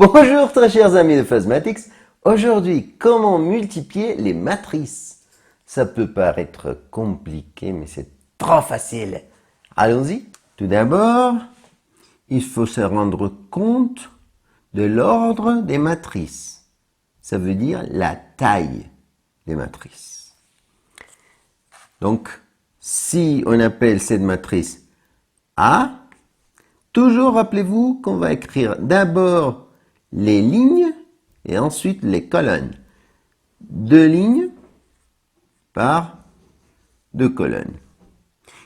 Bonjour très chers amis de Phasmatics. Aujourd'hui, comment multiplier les matrices? Ça peut paraître compliqué, mais c'est trop facile. Allons-y. Tout d'abord, il faut se rendre compte de l'ordre des matrices. Ça veut dire la taille des matrices. Donc, si on appelle cette matrice A, toujours rappelez-vous qu'on va écrire d'abord les lignes et ensuite les colonnes. 2 lignes par 2 colonnes.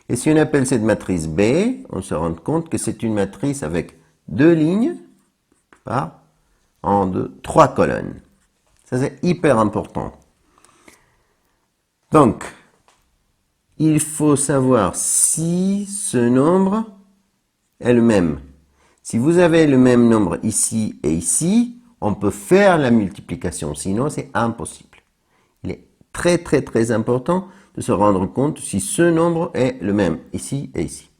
Et si on appelle cette matrice B, on se rend compte que c'est une matrice avec 2 lignes par 3 colonnes. Ça, c'est hyper important. Donc, il faut savoir si ce nombre est le même. Si vous avez le même nombre ici et ici, on peut faire la multiplication, sinon c'est impossible. Il est très important de se rendre compte si ce nombre est le même ici et ici.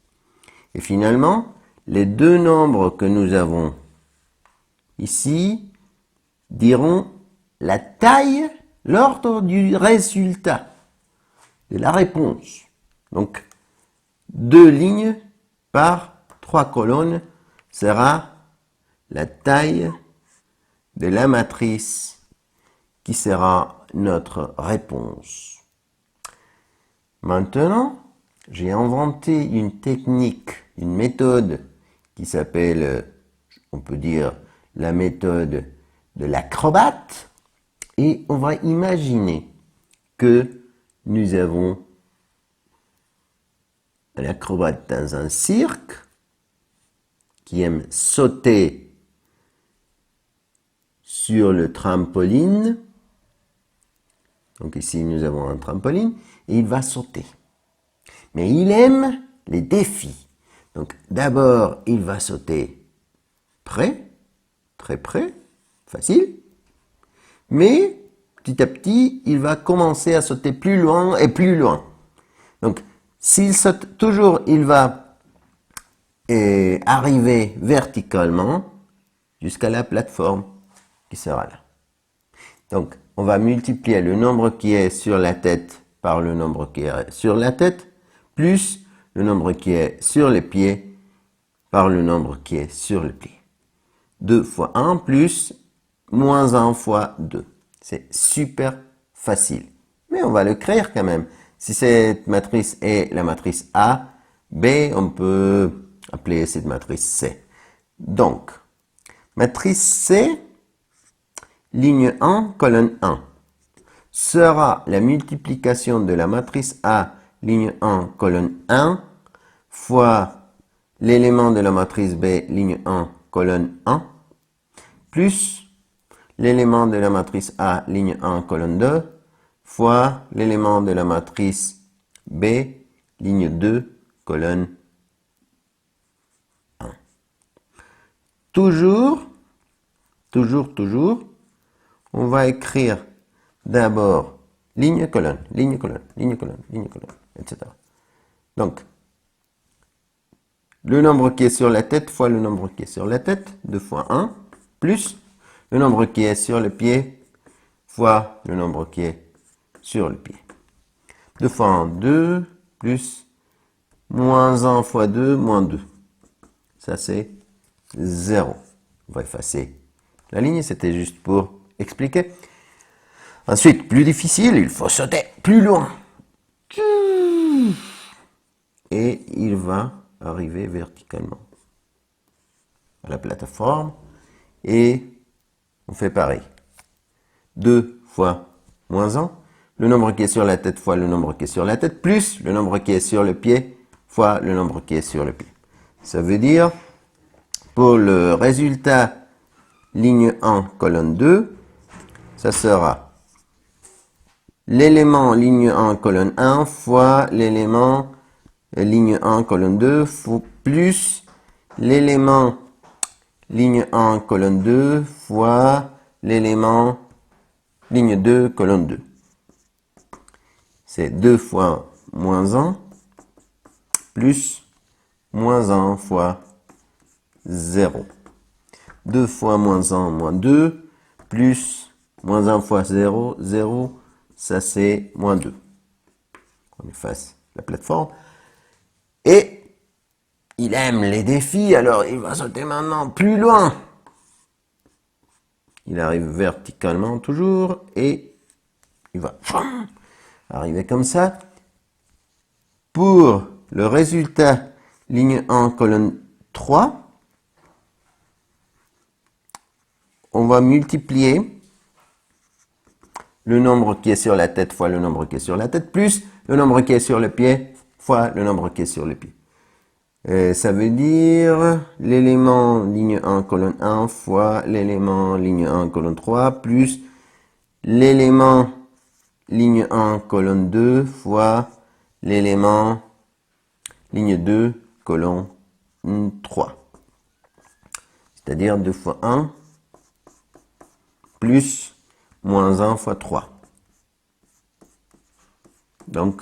Et finalement, les deux nombres que nous avons ici diront la taille, l'ordre du résultat, de la réponse. Donc, 2 lignes par 3 colonnes sera la taille de la matrice qui sera notre réponse. Maintenant, j'ai inventé une technique, une méthode qui s'appelle, on peut dire, la méthode de l'acrobate. Et on va imaginer que nous avons un acrobate dans un cirque qui aime sauter sur le trampoline. Donc ici, nous avons un trampoline et il va sauter. Mais il aime les défis. Donc d'abord, il va sauter près, très près, facile. Mais petit à petit, il va commencer à sauter plus loin et plus loin. Donc s'il saute toujours, il va arriver verticalement jusqu'à la plateforme qui sera là. Donc, on va multiplier le nombre qui est sur la tête par le nombre qui est sur la tête, plus le nombre qui est sur les pieds par le nombre qui est sur le pied. 2 fois 1 plus moins 1 fois 2. C'est super facile. Mais on va le créer quand même. Si cette matrice est la matrice A, B, on peut appeler cette matrice C. Donc, matrice C, ligne 1, colonne 1, sera la multiplication de la matrice A, ligne 1, colonne 1, fois l'élément de la matrice B, ligne 1, colonne 1, plus l'élément de la matrice A, ligne 1, colonne 2, fois l'élément de la matrice B, ligne 2, colonne 1. Toujours, on va écrire d'abord ligne, colonne, ligne, colonne, ligne, colonne, ligne, colonne, etc. Donc, le nombre qui est sur la tête fois le nombre qui est sur la tête, 2 fois 1, plus le nombre qui est sur le pied fois le nombre qui est sur le pied. 2 fois 1, 2, plus moins 1 fois 2, moins 2. Ça, c'est 0. On va effacer la ligne, c'était juste pour expliquer. Ensuite, plus difficile, il faut sauter plus loin. Et il va arriver verticalement à la plateforme. Et on fait pareil. 2 fois moins 1. Le nombre qui est sur la tête fois le nombre qui est sur la tête, plus le nombre qui est sur le pied fois le nombre qui est sur le pied. Ça veut dire, pour le résultat ligne 1, colonne 2, ça sera l'élément ligne 1, colonne 1 fois l'élément ligne 1, colonne 2, plus l'élément ligne 1, colonne 2 fois l'élément ligne 2, colonne 2. C'est 2 fois moins 1 plus moins 1 fois 0. 2 fois moins 1, moins 2, plus moins 1 fois 0, 0, ça c'est moins 2. On efface la plateforme. Et il aime les défis, alors il va sauter maintenant plus loin. Il arrive verticalement toujours, et il va arriver comme ça. Pour le résultat, ligne 1, colonne 3, on va multiplier le nombre qui est sur la tête fois le nombre qui est sur la tête, plus le nombre qui est sur le pied fois le nombre qui est sur le pied. Et ça veut dire l'élément ligne 1, colonne 1 fois l'élément ligne 1, colonne 3, plus l'élément ligne 1, colonne 2 fois l'élément ligne 2, colonne 3. C'est-à-dire 2 fois 1 plus moins 1 fois 3. Donc,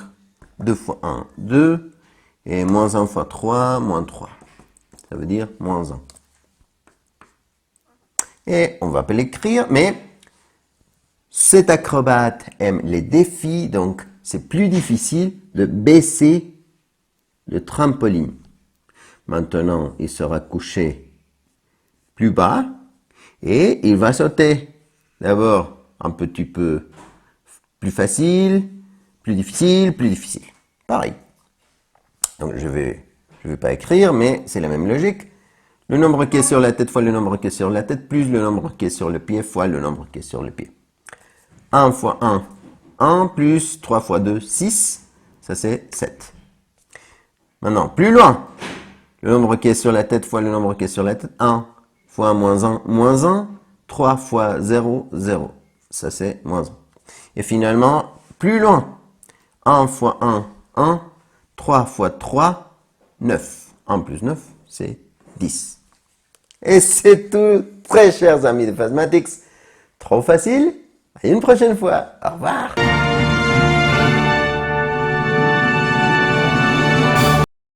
2 fois 1, 2, et moins 1 fois 3, moins 3. Ça veut dire moins 1. Et on va pas l'écrire, mais cet acrobate aime les défis, donc c'est plus difficile de baisser le trampoline. Maintenant, il sera couché plus bas, et il va sauter. D'abord, un petit peu plus facile, plus difficile, plus difficile. Pareil. Donc, je vais pas écrire, mais c'est la même logique. Le nombre qui est sur la tête fois le nombre qui est sur la tête, plus le nombre qui est sur le pied fois le nombre qui est sur le pied. 1 fois 1, 1, plus 3 fois 2, 6. Ça, c'est 7. Maintenant, plus loin. Le nombre qui est sur la tête fois le nombre qui est sur la tête, 1 fois moins 1, moins 1. 3 fois 0, 0. Ça, c'est moins 1. Et finalement, plus loin. 1 fois 1, 1. 3 fois 3, 9. 1 plus 9, c'est 10. Et c'est tout, très chers amis de Phasematix. Trop facile? À une prochaine fois. Au revoir.